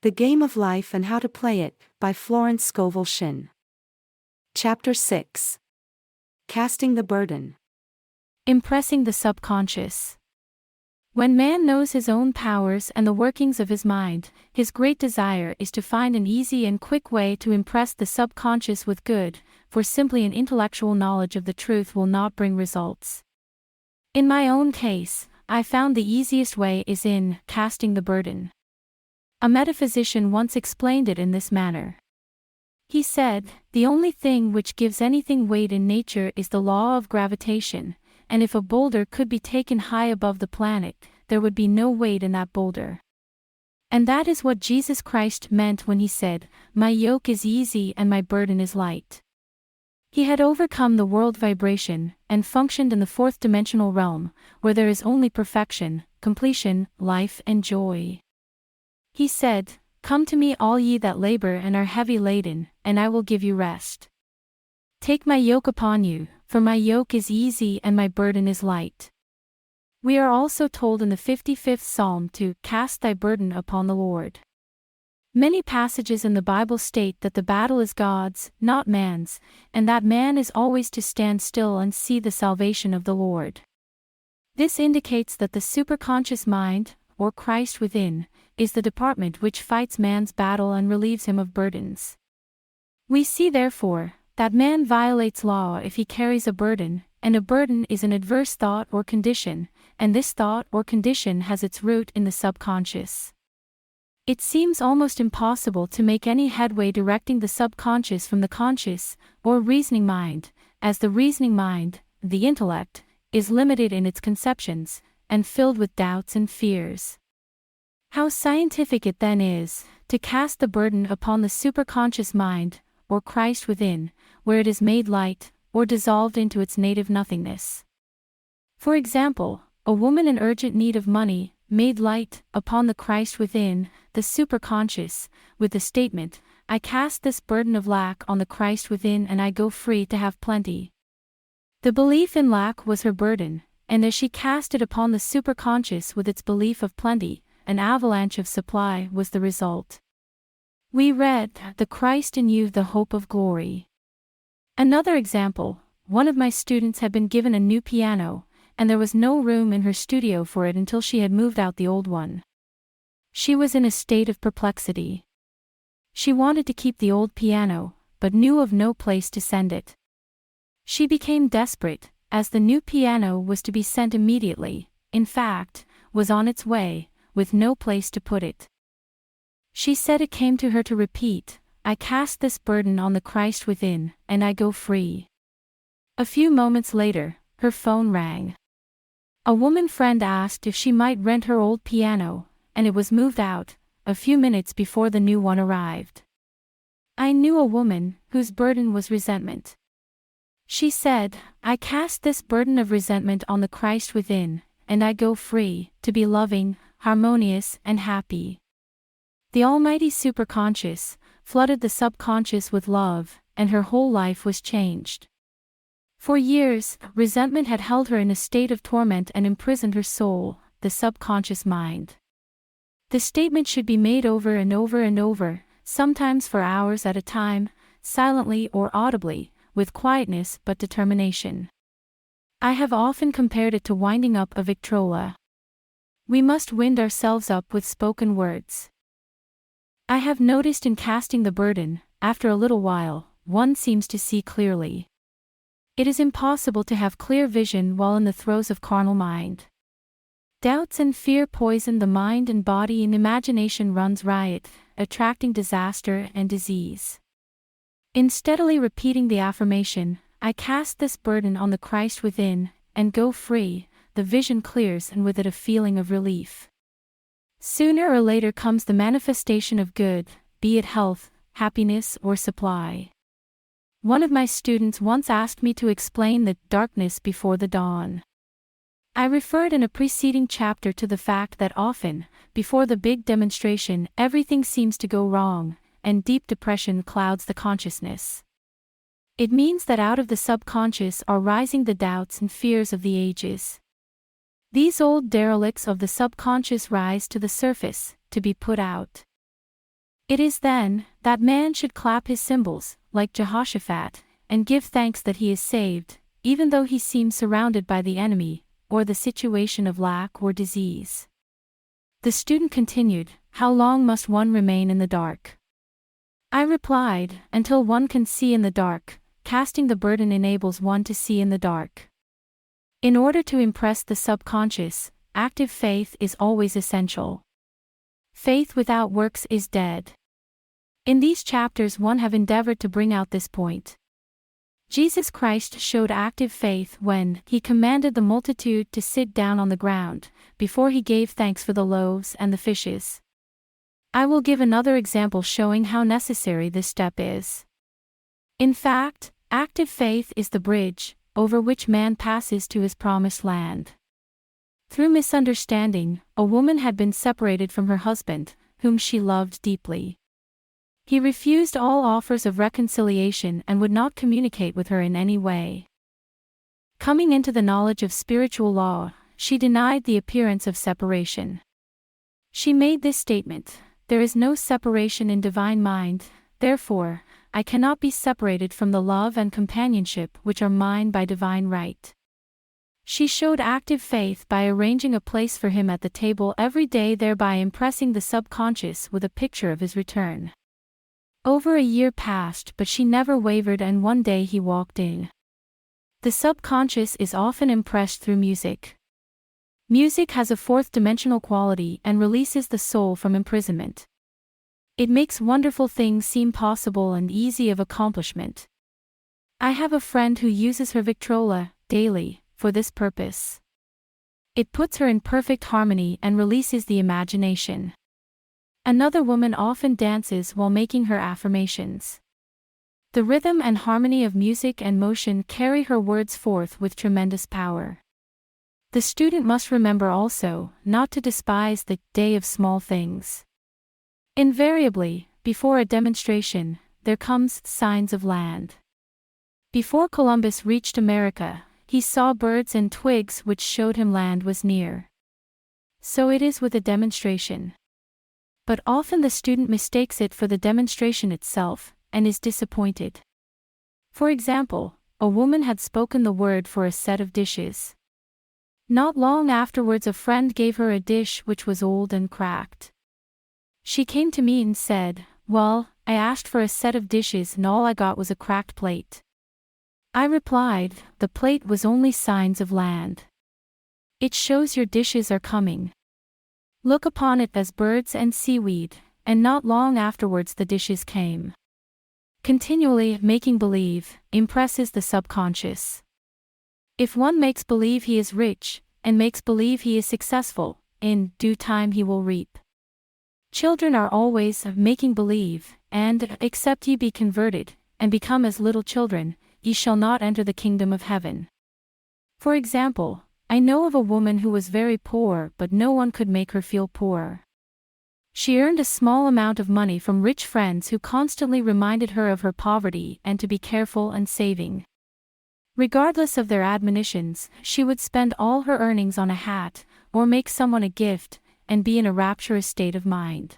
The Game of Life and How to Play It, by Florence Scovel Shinn. Chapter 6. Casting the Burden. Impressing the subconscious. When man knows his own powers and the workings of his mind, his great desire is to find an easy and quick way to impress the subconscious with good, for simply an intellectual knowledge of the truth will not bring results. In my own case, I found the easiest way is in casting the burden. A metaphysician once explained it in this manner. He said, "The only thing which gives anything weight in nature is the law of gravitation, and if a boulder could be taken high above the planet, there would be no weight in that boulder." And that is what Jesus Christ meant when he said, "My yoke is easy and my burden is light." He had overcome the world vibration, and functioned in the fourth dimensional realm, where there is only perfection, completion, life and joy. He said, "Come to me all ye that labor and are heavy laden, and I will give you rest. Take my yoke upon you, for my yoke is easy and my burden is light." We are also told in the 55th Psalm to cast thy burden upon the Lord. Many passages in the Bible state that the battle is God's, not man's, and that man is always to stand still and see the salvation of the Lord. This indicates that the superconscious mind, or Christ within, is the department which fights man's battle and relieves him of burdens. We see therefore, that man violates law if he carries a burden, and a burden is an adverse thought or condition, and this thought or condition has its root in the subconscious. It seems almost impossible to make any headway directing the subconscious from the conscious, or reasoning mind, as the reasoning mind, the intellect, is limited in its conceptions, and filled with doubts and fears. How scientific it then is, to cast the burden upon the superconscious mind, or Christ within, where it is made light, or dissolved into its native nothingness. For example, a woman in urgent need of money, made light, upon the Christ within, the superconscious, with the statement, "I cast this burden of lack on the Christ within and I go free to have plenty." The belief in lack was her burden, and as she cast it upon the superconscious with its belief of plenty, an avalanche of supply was the result. We read, "The Christ in you, the hope of glory." Another example, one of my students had been given a new piano, and there was no room in her studio for it until she had moved out the old one. She was in a state of perplexity. She wanted to keep the old piano, but knew of no place to send it. She became desperate, as the new piano was to be sent immediately, in fact, was on its way, with no place to put it. She said it came to her to repeat, "I cast this burden on the Christ within, and I go free." A few moments later, her phone rang. A woman friend asked if she might rent her old piano, and it was moved out, a few minutes before the new one arrived. I knew a woman, whose burden was resentment. She said, "I cast this burden of resentment on the Christ within, and I go free, to be loving, harmonious, and happy." The almighty superconscious flooded the subconscious with love, and her whole life was changed. For years, resentment had held her in a state of torment and imprisoned her soul, the subconscious mind. The statement should be made over and over and over, sometimes for hours at a time, silently or audibly, with quietness but determination. I have often compared it to winding up a Victrola. We must wind ourselves up with spoken words. I have noticed in casting the burden, after a little while, one seems to see clearly. It is impossible to have clear vision while in the throes of carnal mind. Doubts and fear poison the mind and body, and imagination runs riot, attracting disaster and disease. In steadily repeating the affirmation, "I cast this burden on the Christ within, and go free," the vision clears and with it a feeling of relief. Sooner or later comes the manifestation of good, be it health, happiness or supply. One of my students once asked me to explain the darkness before the dawn. I referred in a preceding chapter to the fact that often, before the big demonstration, everything seems to go wrong, and deep depression clouds the consciousness. It means that out of the subconscious are rising the doubts and fears of the ages. These old derelicts of the subconscious rise to the surface, to be put out. It is then that man should clap his cymbals, like Jehoshaphat, and give thanks that he is saved, even though he seems surrounded by the enemy, or the situation of lack or disease. The student continued, "How long must one remain in the dark?" I replied, "Until one can see in the dark. Casting the burden enables one to see in the dark." In order to impress the subconscious, active faith is always essential. Faith without works is dead. In these chapters one have endeavored to bring out this point. Jesus Christ showed active faith when he commanded the multitude to sit down on the ground, before he gave thanks for the loaves and the fishes. I will give another example showing how necessary this step is. In fact, active faith is the bridge over which man passes to his promised land. Through misunderstanding, a woman had been separated from her husband, whom she loved deeply. He refused all offers of reconciliation and would not communicate with her in any way. Coming into the knowledge of spiritual law, she denied the appearance of separation. She made this statement: "There is no separation in divine mind, therefore, I cannot be separated from the love and companionship which are mine by divine right." She showed active faith by arranging a place for him at the table every day, thereby impressing the subconscious with a picture of his return. Over a year passed, but she never wavered, and one day he walked in. The subconscious is often impressed through music. Music has a fourth-dimensional quality and releases the soul from imprisonment. It makes wonderful things seem possible and easy of accomplishment. I have a friend who uses her Victrola daily for this purpose. It puts her in perfect harmony and releases the imagination. Another woman often dances while making her affirmations. The rhythm and harmony of music and motion carry her words forth with tremendous power. The student must remember also not to despise the day of small things. Invariably, before a demonstration, there comes signs of land. Before Columbus reached America, he saw birds and twigs which showed him land was near. So it is with a demonstration. But often the student mistakes it for the demonstration itself, and is disappointed. For example, a woman had spoken the word for a set of dishes. Not long afterwards a friend gave her a dish which was old and cracked. She came to me and said, "Well, I asked for a set of dishes and all I got was a cracked plate." I replied, "The plate was only signs of land. It shows your dishes are coming. Look upon it as birds and seaweed," and not long afterwards the dishes came. Continually making believe impresses the subconscious. If one makes believe he is rich, and makes believe he is successful, in due time he will reap. Children are always making believe, and, "Except ye be converted, and become as little children, ye shall not enter the kingdom of heaven." For example, I know of a woman who was very poor, but no one could make her feel poor. She earned a small amount of money from rich friends who constantly reminded her of her poverty and to be careful and saving. Regardless of their admonitions, she would spend all her earnings on a hat, or make someone a gift, and be in a rapturous state of mind.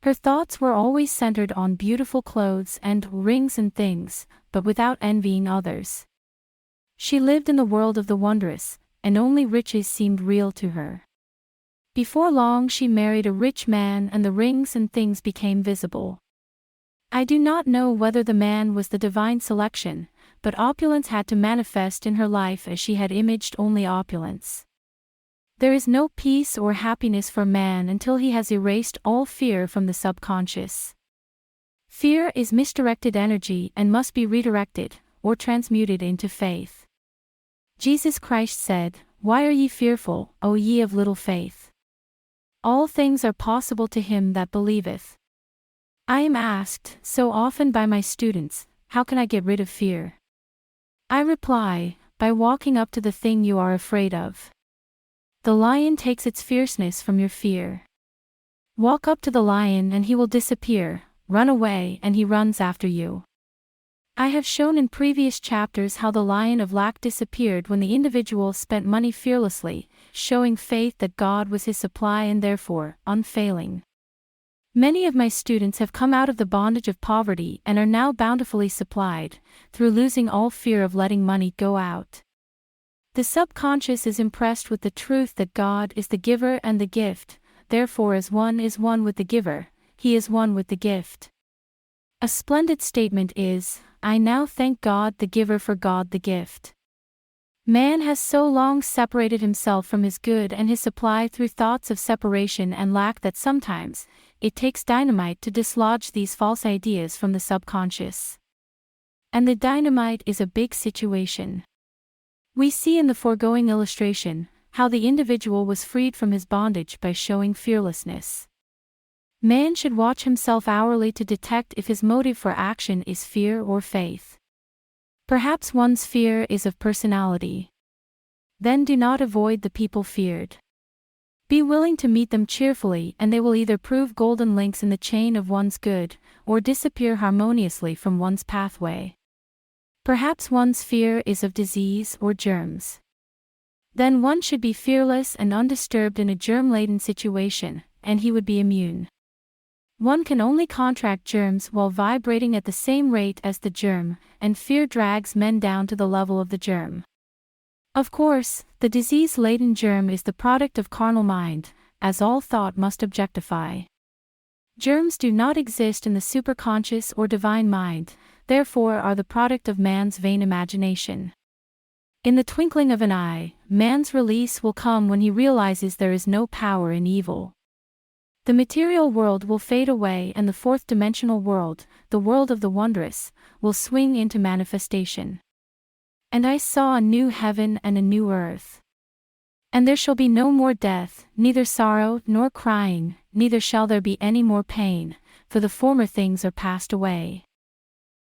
Her thoughts were always centered on beautiful clothes and rings and things, but without envying others. She lived in the world of the wondrous, and only riches seemed real to her. Before long she married a rich man and the rings and things became visible. I do not know whether the man was the divine selection, but opulence had to manifest in her life as she had imaged only opulence. There is no peace or happiness for man until he has erased all fear from the subconscious. Fear is misdirected energy and must be redirected, or transmuted into faith. Jesus Christ said, "Why are ye fearful, O ye of little faith? All things are possible to him that believeth." I am asked so often by my students, how can I get rid of fear? I reply, by walking up to the thing you are afraid of. The lion takes its fierceness from your fear. Walk up to the lion and he will disappear, run away and he runs after you. I have shown in previous chapters how the lion of lack disappeared when the individual spent money fearlessly, showing faith that God was his supply and therefore unfailing. Many of my students have come out of the bondage of poverty and are now bountifully supplied, through losing all fear of letting money go out. The subconscious is impressed with the truth that God is the giver and the gift, therefore as one is one with the giver, he is one with the gift. A splendid statement is, I now thank God the giver for God the gift. Man has so long separated himself from his good and his supply through thoughts of separation and lack that sometimes, it takes dynamite to dislodge these false ideas from the subconscious. And the dynamite is a big situation. We see in the foregoing illustration, how the individual was freed from his bondage by showing fearlessness. Man should watch himself hourly to detect if his motive for action is fear or faith. Perhaps one's fear is of personality. Then do not avoid the people feared. Be willing to meet them cheerfully, and they will either prove golden links in the chain of one's good, or disappear harmoniously from one's pathway. Perhaps one's fear is of disease or germs. Then one should be fearless and undisturbed in a germ-laden situation, and he would be immune. One can only contract germs while vibrating at the same rate as the germ, and fear drags men down to the level of the germ. Of course, the disease-laden germ is the product of carnal mind, as all thought must objectify. Germs do not exist in the superconscious or divine mind, therefore are the product of man's vain imagination. In the twinkling of an eye, man's release will come when he realizes there is no power in evil. The material world will fade away and the fourth-dimensional world, the world of the wondrous, will swing into manifestation. And I saw a new heaven and a new earth. And there shall be no more death, neither sorrow nor crying, neither shall there be any more pain, for the former things are passed away.